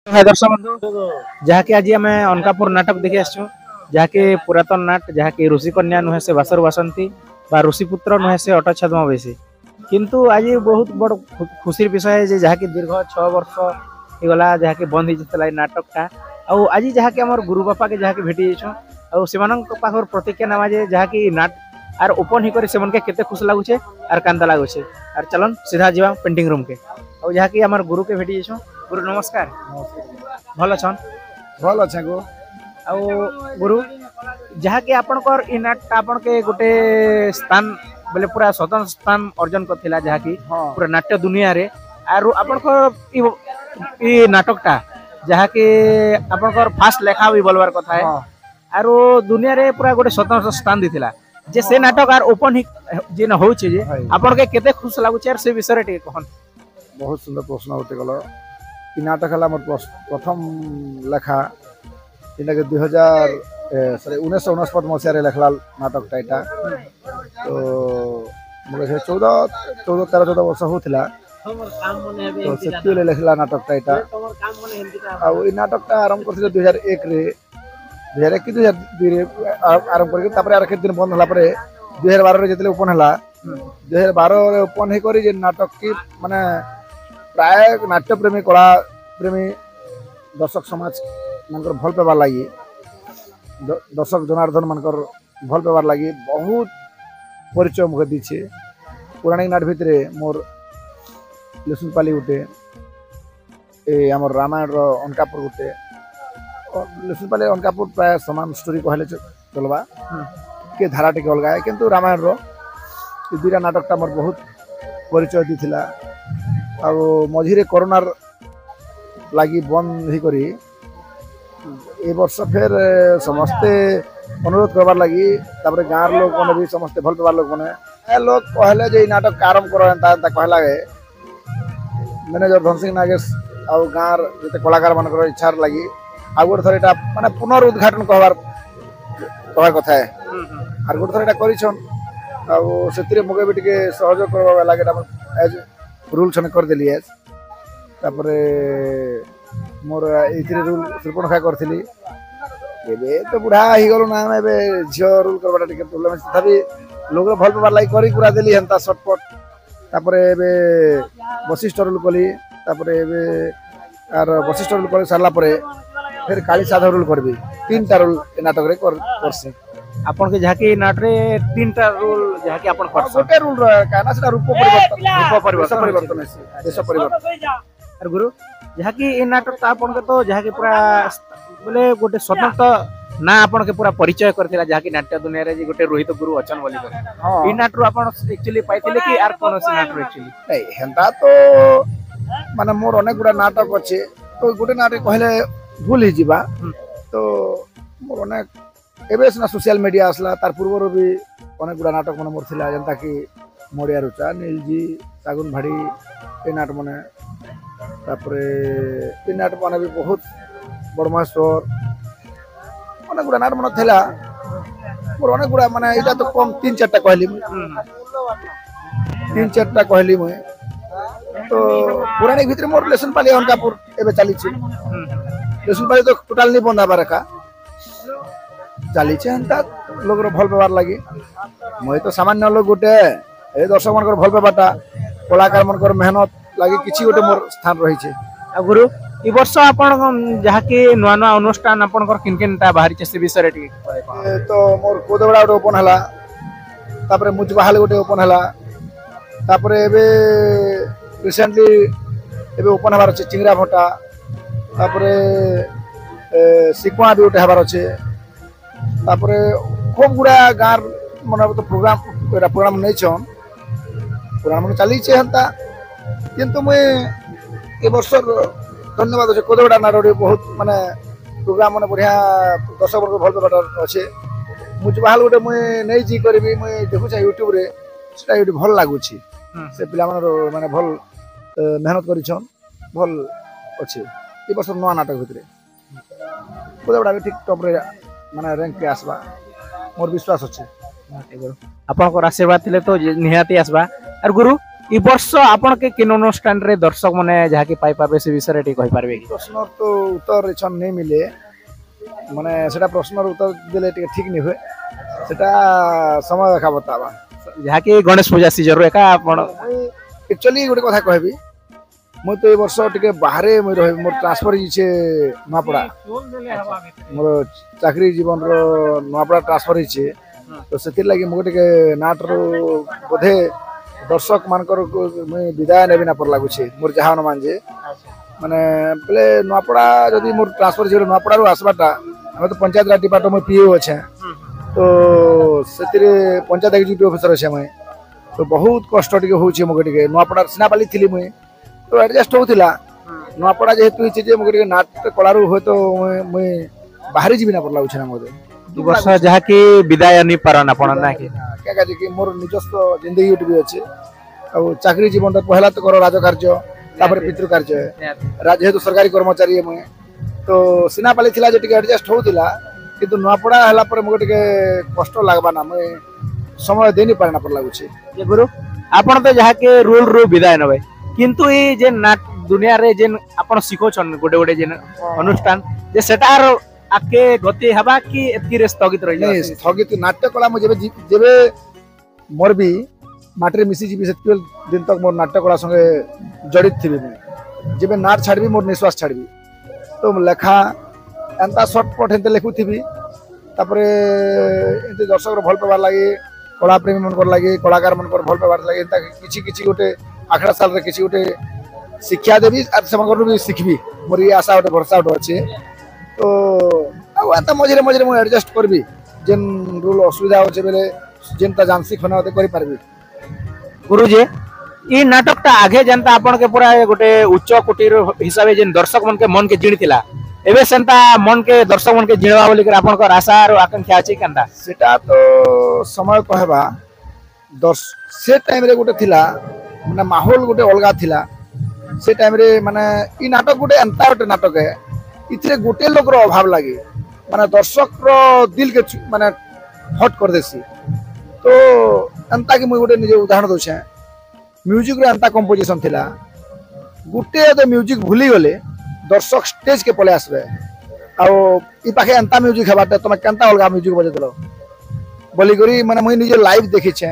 हाय दर्शक बंधु जहाँकि आज आम अनकापुर नाटक देखी आसु जहाँकि पुरातन नाट जहाँकि ऋषि कन्या नुहे से बासर बासंती बा ऋषिपुत्र नुहे से अट छद्म बेसी किंतु आज बहुत बड़ खुशी विषय है जहाँकि दीर्घ 6 वर्ष होगा जहाँकि बंद हो नाटकटा आज जहाँकि आम गुरु बापा के जहाँकि भेटी जाइछुं पाखर प्रतिज्ञा नामा जे जहाँकि नाट आर ओपन होकर से मन के केते खुश लगुचे आर कांदा लगुचे आर चलन सीधा जीवा पेंटिंग रूम के और जहाँकि आम गुरु के भेटी जाइछुं। गुरु नमस्कार। भल छन भल अच्छे गो आ गुरु जहाँकि आपणकर इ नाट आपन के गोटे स्थान बोले पूरा स्वतंत्र स्थान अर्जन करथिला जहाँकि पूरा नाट्य दुनिया रे आरो आपणकर इ नाटकटा जहाँकि आपणकर फास्ट लेखा भी बोलबार कथा है आरो दुनिया रे पूरा गोटे स्वतंत्र स्थान दिथिला जे से नाटक आर ओपन जे न होउचे जे आपन के केते खुश लागुचे आर से विषय रे कहन। बहुत सुंदर प्रश्न होते गलो इ नाटक हला मोर प्रथम लेखा इनके 1949 मसीह लेखला नाटक टाइटा तो मोर 14 वर्ष होथिला तो सेतिले लेखला नाटक टाइटा आ इ नाटकटा आरंभ करथिले 2001 रे 2002 रे आरंभ करके तापर आर दिन बंद होला परे 2012 रे जेतले ओपन हला 2012 रे ओपन हे करी जे नाटक की माने प्राय नाट्य प्रेमी कला प्रेमी दर्शक समाज मानकर भल पेबार लगी दर्शक जनार्दन मानकर भल पेबार लगी बहुत परिचय मुझे दीछे पौराणिक नाट भितर मोर लुसुनपाली गोटे ए आमर रामायण रो अनकापुर गोटे लुसुनपाली अनकापुर प्राय समान स्टोरी कहले चलबा के धारा टिके अलगा है किंतु रामायण रो दुईटा नाटकटा मोर बहुत परिचय दीथिला आ मझिरे कोरोनार लगी बंद ही करी ए वर्ष फिर समस्ते अनुरोध करबार लगी तापर गाँव लोग मैंने भी समस्ते भल पार लोग मैंने लोग कहले जे नाटक आरंभ करो एंता कहला मैनेजर धन सिंह नागेश आ गाँव जिते कलाकार मान इच्छा लगी आ गोटे थर यहाँ माने पुनरुद्घाटन कहबार कथा है आर गोटे थर यहाँ कर मुझे भी टे सहयोग करवा लगे एज रूल छने कर देली एज तापरे मोर एथिरे रूल त्रिकोणखा करथिली एबे तो बुढ़ा ही गलो ना एबे झियो रूल करबाटा टिके प्रॉब्लम तथापि लोग भल पार लाइक करी पूरा देली हंता शॉर्टकट तापरे एबे वशिष्ठ रूल कली तापरे एबे आर वशिष्ठ रूल कर सारला परे फिर काली साधा रूल करबी तीनटा रूल नाटक रे करसे आपन के जहाँकि नाट रे तीनटा रूल जहाँकि आपन करछ गोटे रूल काना सेटा रूप परिवर्तन है देश परिवर्तन आर गुरु जहाँकि इ नाटक त आपन के तो जहाँकि पूरा बोले गोटे स्वतंत्र ना आपन के पूरा परिचय करथिला जहाँकि नाट्य दुनिया रे जे गोटे रोहित गुरु अचन बोली कर इ नाट रो आपन एक्चुअली पाइथिले कि आर कोन से नाट रो एक्चुअली नहीं हेंता तो माने मोर अनेक गुडा नाटक अछि तो गोटे नाटक कहले भूल ही जीवा तो मोर अनेक एबे ना सोशल मीडिया आसला तार पूर्व भी अनेक गुडा नाटक मन मोर थिला जनता कि मोड़िया रुचा नीलजी सागुन भाड़ी ए नाट मने तापरे ए नाट माने भी बहुत बड़महेश्वर अनेक गुडा नाट मन थिला मोर अनेक गुडा माने एटा तो कम 3-4टा कहली 3-4टा कहली मुई तो पुरानी भीतर मोर लेसन पाली अनकापुर एबे चली छी लेसन पाली तो टोटल नहीं बंदा बारका चली छे लोग भल पार लगी मैं तो सामान्य लोग गोटे ए दर्शक मन भल पाटा कलाकार मन मेहनत लगी किसी गोटे मोर स्थान रही छे। आ गुरु इ वर्ष आपन जहाँकि नुआ नुआ अनुष्ठान आपन किन किनटा बाहरी छे से विषय रे तो मोर कोदबड़ा गोटे ओपन हला तापरे मुजबाहाल गोटे ओपन हला तापरे एबे रिसेंटली एबे ओपन हबार छे चिंगरा भटा तापरे सिकुआ भी गोटे हबार छे तापरे खूब गुड़ा गाँव मन तो प्रोग्राम नहीं छन प्रोग्राम चली हंता किंतु मुई ए वर्ष धन्यवाद अच्छे कोदबड़ा नाटक बहुत माने प्रोग्राम माने बढ़िया दर्शक वर्ग भल पार अच्छे मुजबाहाल गोटे मुई नहीं जी करी मुई देखुचे यूट्यूब रे सेटा यूट्यूब भल लागुची से पिला माने भल मेहनत करिछन भल अच्छे ए वर्ष नवा नाटक भितरे कोदबड़ा भी ठीक टॉप रे माने रैंक के आसबा मोर विश्वास अच्छे आपन को आशीर्वाद थिले तो निहाती आसबा। और गुरु ई वर्ष आपण के किन अनुष्ठान रे दर्शक माने जहा कि पाई पाबे से विषय रे कहि पारबे कि प्रश्न तो उत्तर इछन नहीं मिले माने सेटा प्रश्न उत्तर देले ठीक नहीं हुए सेटा समय देखा बतावा जहा कि गणेश पूजा सीजन रे का आपण एक्चुअली गोटे कथा कहबी मु तो ए वर्ष टिके बाहरे मु रह मोर ट्रांसफर हिचे नवापड़ा मोर चाकरी जीवन रो नवापड़ा ट्रांसफर हिचे तो सेतिर लागि मु टिके नाट रो बोधे दर्शक मानकर मुई विदाय नेबी ना पर लागुछे मोर जहा अनुमान जे माने पले नवापड़ा जदी मोर ट्रांसफर जे नवापड़ा रो आसबाटा हम तो पंचायत राज डिपार्टमेंट में पीओ अछि तो सेतिर पंचायत एग्जीक्यूटिव ऑफिसर अछि मैं तो बहुत कष्ट टिके होउछे मो टिके नवापड़ा सिनापाली थिली मुई तो एडजस्ट होतिला नवापड़ा जेहेतु इचे जे मो टिके नाट कलारु हो तो मुई बाहरी जीबिना पर लागुछे ना मोदे वर्ष जहा कि विदाय नि पारन आपण ना कि क्या कह कि मोर निजस्व जिंदगी उठ भी अच्छे और चाकरी जीवन पहला तो कर राजकार्य तापर पितृ कार्य जेहेतु सरकारी कर्मचारी मुझे तो सिनापाली थिला जे टिके एडजस्ट होतिला किंतु नवापड़ा हला पर मो टिके कष्ट लागबा ना मैं समय देनी पारना पर लागुछे ये गुरु आपण तो जहा के रूल रो विदाय नबे किंतु ई जे नाट दुनिया रे जे आपण सिखो छन गोटे गोटे जे अनुष्ठान जे सेटार आके गति हबा कि एतकी रे स्थगित रहि नहीं स्थगित नाट्य कला मु जेबे जेबे मोर भी माटरे मिसी जीबी सेतके दिन तक मोर नाट्य कला संगे जड़ित थिबी मैं जेबे नाट छाड़बी मोर निश्वास छाड़बी तो लेखा एंता शॉर्टकट हेते लेखु थिबी तापरे एते दर्शक भल पाबार लागि कला प्रेमी मन कर लागि कलाकार मन कर भल पाबार लागि एंता किछि किछि गोटे आखड़ा साल रे किछि गोटे शिक्षा देबी आ समगर भी सिखबी मोर ये आशा गोटे भरसा गोटे अछि तो आता मझे मझे मुझे एडजस्ट करबी जेन रूल असुविधा होचे बेले जेनता जानसी खना होते करि पारबी गुरुजी ई नाटकटा आगे जनता आपण के पूरा गोटे उच्च कोटिर हिसाबे जेन दर्शक मन के जिणितिला एबे सेंता मन के दर्शक मन के जिणवा बोली कर आपण को आशा और आकांक्षा अछि कंदा सेटा तो समय कहबा से टाइम रे गोटे थिला माने माहौल गोटे अलगा थिला से टाइम रे माने ई नाटक गोटे एंता गोटे नाटक है इतने गोटे लोक रो अभाव लगे माने दर्शक रो दिल के माने हट कर देसी तो अंता कि मुई गोटे निजे उदाहरण दोछे म्यूजिक रो अंता कंपोजिशन थिला गोटे तो म्यूजिक भूली गले दर्शक स्टेज के पले आसबे आ ई पाखे अंता म्यूजिक हेबाटे तमे केनता अलगा म्यूजिक बजे देलो बोली करी माने मुई निजे लाइव देखि छे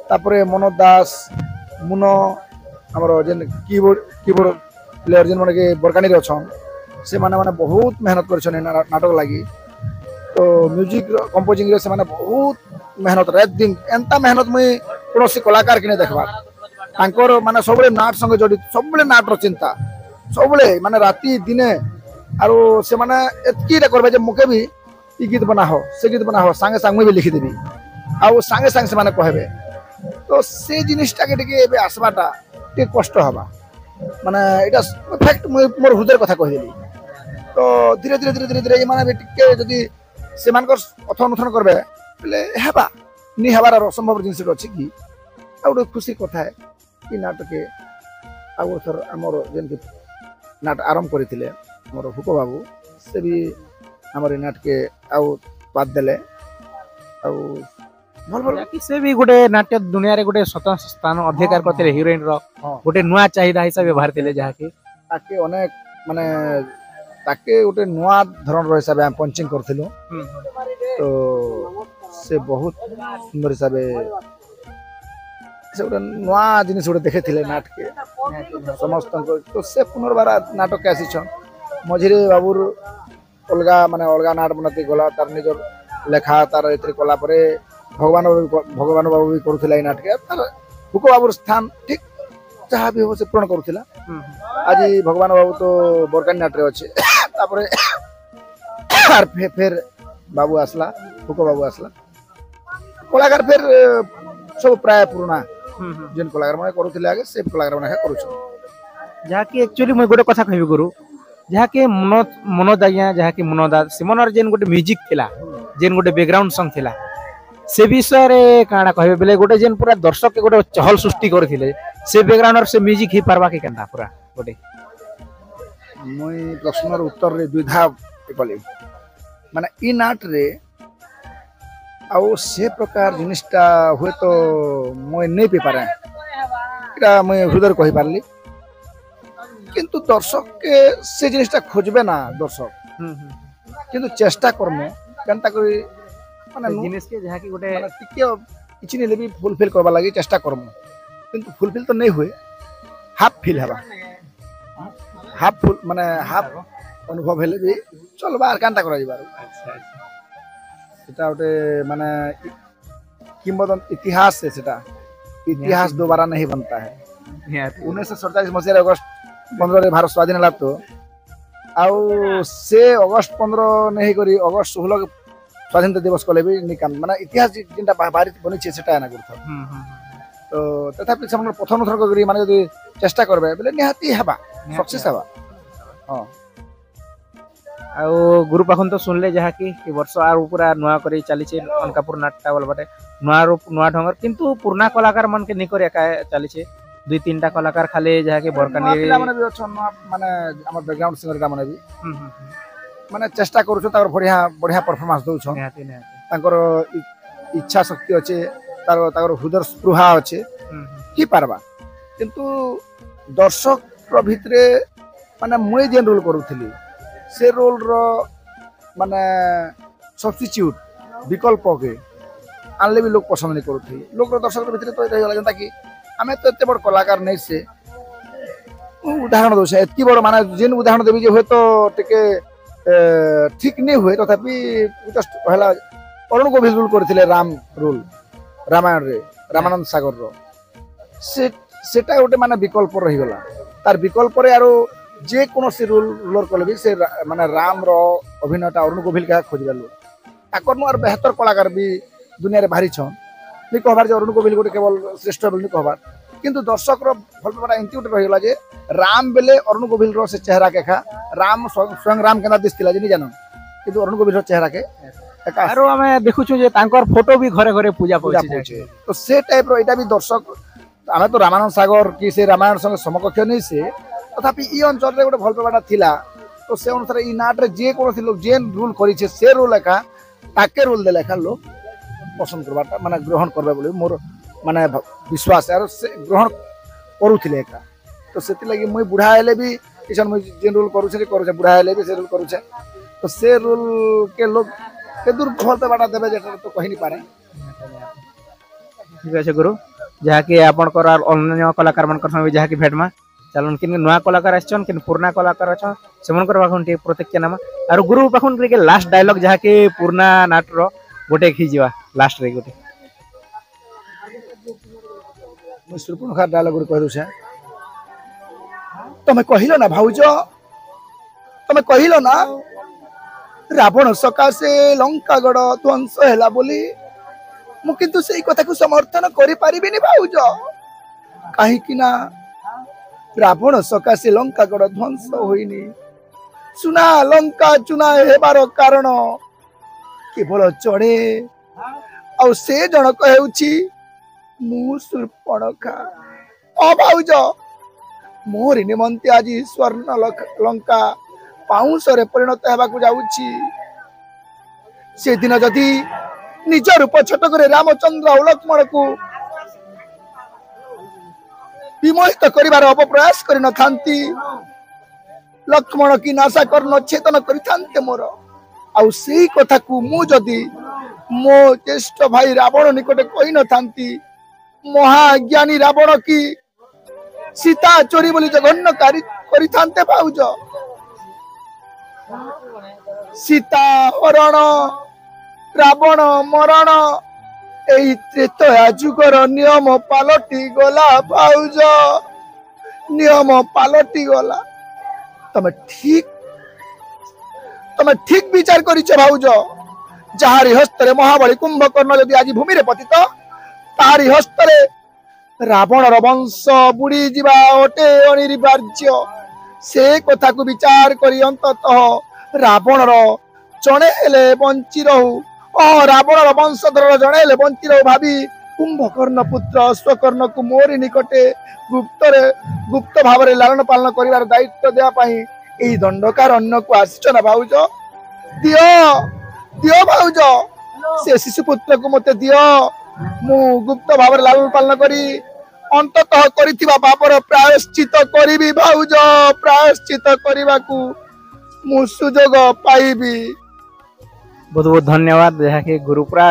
तापरे मनोज दास मुनो हमरो जेन कीबोर्ड प्लेयर जेन माने के बरकानी रे छन से माने बहुत मेहनत कर नाटक लगी तो म्यूजिक कंपोजिंग रे से माने बहुत मेहनत रात दिन एंता मेहनत मुई कोनोसी कलाकार किने देखबा तांकर माने सबले नाट संगे जड़ित सबले नाट रो चिंता सबले माने राती दिने आरो से माने एतकी रे करबे जे मुके भी ई गीत बनाहो से गीत बनाहो संगे संग भी लिखि देबी आ संगे संग से माने कहबे तो से जिनिसटा के टिके एबे आसबाटा टे कष्ट हबा माने एटा फैक्ट मोर हृदय कथा कहि देली तो धीरे धीरे धीरे धीरे धीरे माने टिके जदी से मानकर अथन उथन करबे पले हेबा नि हेबार असंभव जिनिस अछि कि आ गोटे खुशी कथा है कि नाटक के आउ थर हमर जेन के नाट आरंभ करथिले हमर हुको बाबू से भी हमर नाटक के आउ पाद देले आउ भल भल कि से भी गोटे नाट्य दुनिया रे गोटे स्वतंत्र स्थान अधिकार करथिले हीरोइन रो गोटे नुआ चाहिदा हिसाब बाहर थिले जहा कि ताके अनेक माने ताके गोटे नुआ धरण रो हिसाब हम पंचिंग करथिलु तो से बहुत सुंदर हिसाब से गोटे नुआ जिनिस गोटे देखे थिले नाटक के समस्त तो से पुनर्बार नाटक के आसी छन मझिरे बाबूर अलगा माने अलगा नाट बनते गला तार निजर लेखा तार एतरे कला परे भगवान बाबू भी करुथिला ई नाटक तार हुको बाबूर स्थान ठीक जहाँ भी हो से पूर्ण करुथिला आज भगवान बाबू तो बरकानी नाट रे अच्छे तापर फिर बाबू आसला हुको बाबू आसला कलाकार फिर सब प्राय पुराना जेन कलाकार माने करुथिले आगे से कलाकार माने करूछ जहा कि एक्चुअली मैं गोटे कथा कहबी गुरु जहा कि मनोज आज्ञा जहा कि मनोदा सिमनर जेन गोटे म्यूजिक थिला जेन गोटे बैकग्राउंड सॉन्ग थिला से विषय रे काना कहबे बेले गोटे जेन पूरा दर्शक के गोटे चहल सृष्टि करथिले से बैकग्राउंड से म्यूजिक ही पारबा के केनता पूरा गोटे मुई प्रश्नर उत्तर रे द्विधा कली माने ई नाट रे आउ से प्रकार जिनिसटा हुए तो मुई नहीं पे पारे এটা মুই হৃদয় কହି পারলি কিন্তু দর্শক কে সে জিনিসটা খুঁজবে না দর্শক কিন্তু চেষ্টা করমু কেনতা করি মানে জিনিস के जहाँ की गोटे মানে টিকে কিছু নেলে भी ফুলফিল করবা লাগি চেষ্টা করমু কিন্তু ফুলফিল তো नहीं हुए हाफ ফিল হবা हाफ ফুল মানে हाफ অনুভব হলে भी চলবা আর কান্তা করা যাবার সেটা ওটে মানে किंवदंती इतिहास है सेटा इतिहास दोबारा नहीं बनता है 1947 मसीह अगस्त 15 रे भारत स्वाधीन होला तो आउ से अगस्त 15 नहीं करी अगस्त 16 के स्वाधीनता दिवस कले भी निकाम माने इतिहास जिनटा बाहरी बनी छे सेटा ना करथो तो तथापि हम प्रथम थर करी माने यदि चेष्टा करबे बोले निहाती हेबा सक्सेस हेबा हां ଆଉ ଗୁରୁ ପାଖନ୍ ତ ଶୁଣିଲେ ଯାହା କି ଏ ବର୍ଷ ଆର ପୁରା ନୂଆ କରି ଚାଲିଛି ଅନକାପୁର ନାଟଟା ବୋଲ ବାଟେ ନୂଆ ଢଙ୍ଗର କିନ୍ତୁ ପୁରୁଣା କଳାକାର ମାନକେ ନି କରି ଏକା ଚାଲିଛି ଦୁଇ ତିନଟା କଳାକାର ଖାଲି ଯାହା କି ବରକାନି ମାନେ ବି ଅଛନ୍ ମାନେ ଆମର ବ୍ୟାକଗ୍ରାଉଣ୍ଡ ସିଙ୍ଗର ଟା ମାନେ ବି ମାନେ ଚେଷ୍ଟା କରୁଛୁ ତାଙ୍କର ବଢିଆ परफॉर्मेंस ଦଉଛନ୍ ତାଙ୍କର ଇଚ୍ଛା ଶକ୍ତି ଅଛି ତାଙ୍କର ହୃଦୟ ସ୍ପୃହା ଅଛି କି ପାରବା କିନ୍ତୁ ଦର୍ଶକ ଭିତରେ ମାନେ ମୁଇ ଯେନ୍ ରୋଲ କରୁଥିଲି से रोल रो माने सब्स्टिट्यूट विकल्प के आनले भी लोग पसंद नहीं करूथि लोग दर्शक भीतर तो रही जनता कि आमे तो एते बड़ कलाकार नहीं से उदाहरण दो से एतकी बड़ माने जिन उदाहरण देबी जे होय तो टिके ठीक नहीं हुए तथापि जस्ट पहला अरुण गोविल रोल करथिले राम रोल रामायण रे रामानंद सागर रो सेटा गोटे माने विकल्प रही गला तार विकल्प रे आरो जे कोनो से रोलर कले भी से माने राम रो अभिनयटा अरुण गोविल का खोजबे लो ताकर नु और बेहतर कलाकार भी दुनिया रे भारी छन नि कहबार जे अरुण गोविल गोटे केवल श्रेष्ठ बोली कहबार किंतु दर्शक रो भल बड़ा इंट्यूट रहिला जे राम बेले अरुण गोविल रो से चेहरा के खा राम स्वयं राम केना दिसतिला जे नि जानो किंतु अरुण गोविल रो चेहरा के आरो हमें देखु छु जे तांकर फोटो भी घरे घरे पूजा पहुंची तो से टाइप रो एटा भी दर्शक हमें तो रामानंद सागर की से रामायण संग समकक्ष नहीं से तथापि ई अंचल रे गोटे भल पाबाटा थिला तो से अनुसार ई नाट रे जे कोनो लोग जेन रूल करी छे से रूल लेखा ताके रूल दे लेखा लोग पसंद करबाटा माने ग्रहण करबे बोली मोर माने विश्वास है से ग्रहण करूथिले एका तो सेति लागि मुई बुढा हेले भी किछन मुई जेन रूल करू छे बुढा हेले भी से रूल करू छे तो से रूल के लोग के दूर भल पाबाटा देबे जेटा तो कहि नि पारे ठीक है गुरु जहा कि आपन कर अन्य कलाकार मन कर जहा कि भेटमा चलन किन नया कलाकार आछन किन पुराना कलाकार आछन सेमन कर पाखन टी प्रतिक्रिया नामा आरो गुरु पाखन के लास्ट डायलॉग जहा कि पुराना नाट रो गोटे खिजिवा लास्ट रे गोटे मु सुरपुनखा डायलॉग कह दउ छे तमे कहिलो ना भाउजो तमे कहिलो ना रावण सकाशे लंकागढ़ ध्वंस हैला बोली मु किंतु सेई कथा को समर्थन करि परिबिनी भाउजो काहे कि ना रावण सकाशे लंकागढ़ ध्वंस होइनी सुना लंका चुना हेबार कारण केवल जड़े आ से जनक हेउची मु सुर्पणखा ओ भाउज मोर निमंते आज स्वर्ण लंका पाउंसरे परिणत हेबाकु जाउची से दिन जदि निज रूप छोट करे रामचंद्र और लक्ष्मण को विमोहित करिवार अपप्रयास करि न थांती लक्ष्मण की नाशा करन चेतन करि थांते मोर आउ सेही कथा को मु जदि मो ज्येष्ठ भाई रावण निकटे कहि न थांती महाज्ञानी रावण की सीता चोरी बोली जघन्य कार्य करि थांते भाउज सीता हरण रावण मरण एही त्रेतया जुगर नियम पालटी गला भाउज नियम पालटी गला तमे ठीक विचार करिछ भाउज जहारी हस्तरे महाबली कुंभकर्ण यदि आज भूमि रे पतित तारी हस्तरे रावणर वंश बुड़ी जीवा ओटे अनिवार्य से कथा को विचार करी अंततः रावणर जणे हेले बंची रहू रावणर वंशधर जणे हेले बंची रहू भावी कुंभकर्ण पुत्र अश्वकर्ण को मोरी निकटे गुप्त भाव लालन पालन करिवार दायित्व देवा पई एही दंडकारण्य को आसिछ ना भाउज दियो भाउज से शिशुपुत्र को मते दियो मु गुप्त भाव लालन पालन करी अंततः करिथिबा पापर प्रायश्चित करिबी भाउज प्रायश्चित करबाकू मु सुजोग पाइबी। बहुत बहुत धन्यवाद जहाँ के गुरु पूरा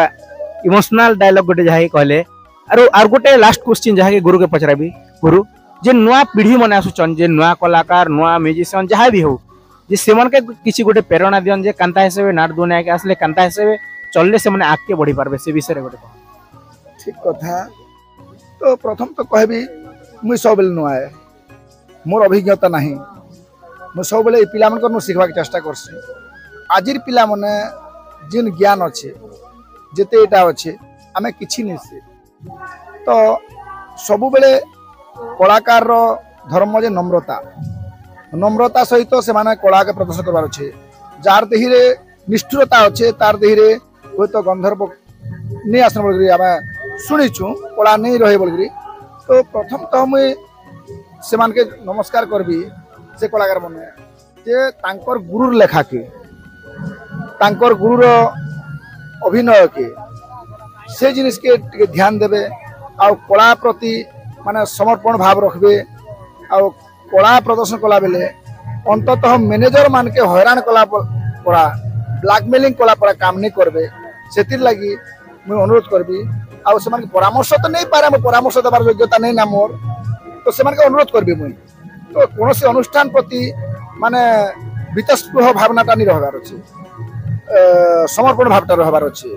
इमोशनल डायलॉग गोटे जहाँ कहले आर गोटे लास्ट क्वेश्चन जहाँ के गुरु के पचराबी गुरु जे नुआ पीढ़ी मन आसुचन जे नुआ कलाकार नुआ म्यूजिशियन जहाँ भी हो जे से मन के किसी गोटे प्रेरणा दियन जे कांता हिसाब नाट दुनिया के आसले कांता हिसाब चलले से माने आगे बढ़ी पारबे से विषय रे गोटे ठीक कथा। तो प्रथम तो कहबी मुई सब बेले नुआ है मोर अभिज्ञता नहीं मु सब बेले पिला मन को सिखबा के चेष्टा करसी आजिर पिला मने जिन ज्ञान अच्छे जेते एटा अच्छे आमे किछि नहीं से तो सबु बेले कलाकार रो धर्म जे नम्रता नम्रता सहित से माने कला के प्रदर्शन करबार अच्छे जार देही रे निष्ठुरता अच्छे तार देही रे होय तो गंधर्व नहीं आसन बोलकरी आमे सुनिछु कला नहीं रहे बोलकरी तो प्रथम तो मुई से मान के नमस्कार करबी से कलाकार मने जे तांकर गुरुर लेखा के तांकर गुरुर अभिनय के से जिनिस के ध्यान देबे आ कला प्रति माने समर्पण भाव रखबे आ कला प्रदर्शन कला बेले अंततः मैनेजर मान के हैरान कला पड़ा ब्लैकमेलिंग कला पड़ा काम नहीं करबे सेतिर लगी मुझे अनुरोध करबी आ से परामर्श तो नहीं पारे मो परामर्श देवार योग्यता नहीं ना मोर तो से अनुरोध करबी मुई तो कौन से अनुष्ठान प्रति माने बीतस्पृह भावनाटा नहीं रहबार अच्छे समर्पण भावटा रहबार अच्छे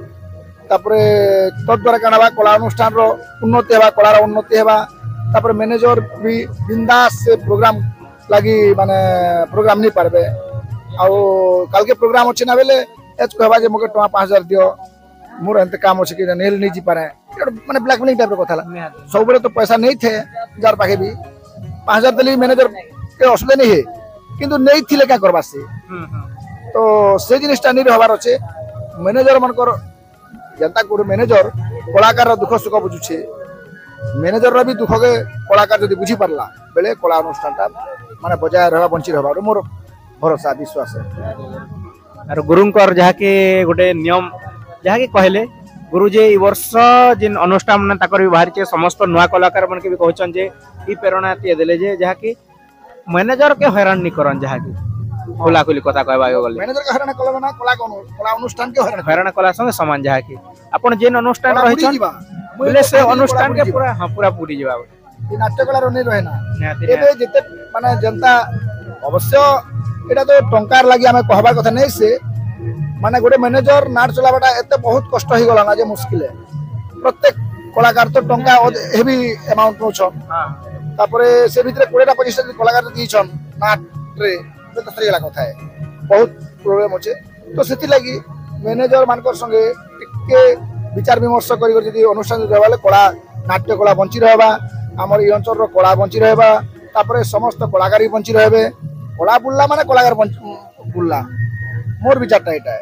तापरे तद्वारा काणा कला अनुष्ठान रो उन्नति हेबा कलार उन्नति हेबा तापर मैनेजर भी बिंदास से प्रोग्राम लगी माने प्रोग्राम नहीं पारबे आउ काल के प्रोग्राम अच्छे ना बेले एच कहबा जे मके टका 5000 दियो मोर एंते काम अच्छे कि नेल नहीं जी पारे माने ब्लैकमेलिंग टाइप रो कथाला सब बेले तो पैसा नहीं थे जार पाखे भी 5000 देली मैनेजर के असुविधा नहीं है किंतु नहीं थिले क्या करबा से तो से जिनिसटा नहीं रहबार अच्छे मैनेजर मनकर जनता को मैनेजर कलाकार दुख सुख बुझुछे मैनेजर रो भी दुख के कलाकार जदि बुझी पारला बेले कला अनुष्ठानटा माने बजाय रहबा बंची रहबा मोर भरोसा विश्वास है। और गुरुंकर जहाँ के गोटे नियम जहाँ के कहले गुरु जे वर्ष जिन अनुष्ठान मन ताकर भी बाहर के समस्त नुआ कलाकार मन के भी कहचन जे ई प्रेरणा ते देले जे जहाँ के मैनेजर के हैरान नहीं करन जहाँ के खोला खोली कथा कहबा गले मैनेजर के हैरान कलबे ना कला अनुष्ठान के हैरान कला संगे समान जहाँ के अपन जेन अनुष्ठान रहिछन बोले से अनुष्ठान के पूरा हां पूरा पूरी जवा ई नाट्य कला रो नहीं रहे ना एबे जते माने जनता अवश्य एटा तो टंकार लागि हमें कहबा कथा नहीं से माने गोटे मैनेजर नाट चलाबाटा एते बहुत कष्ट ही गला ना जे मुश्किल है प्रत्येक कलाकार तो टंका हेवी अमाउंट नो छ तापरे से भीतर 20-25 कलाकार दी छन नाट रे तो सरी गला कथा है बहुत प्रॉब्लम होचे तो सेति लागि मैनेजर मानकर संगे टिके विचार विमर्श करी जदी अनुष्ठान देवाले कला नाट्य कला बंची रहबा हमर ई अंचल रो कला बंची रहबा तापरे समस्त कलाकारी बंची रहबे कला बुल्ला माने कलाकार बुल्ला मोर विचारटा एटा है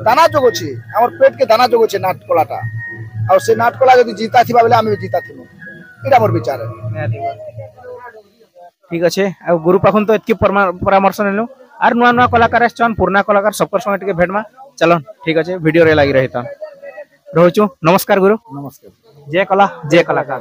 दाना जोग अछि हमर पेट के दाना जोग अछि नाट कलाटा और से नाट कला जदी जीता थिबा बेले हम जीता थिनु एटा मोर विचार है। ठीक अच्छे आ गुरु पाखन तो एतकी परामर्श नेलु आर नुआ नुआ कलाकार आछन पुराना कलाकार सबकर संगे टिके भेटमा चलो ठीक अच्छे वीडियो रे लागि रहिता रहउछु नमस्कार गुरु नमस्कार जय कला जय कलाकार।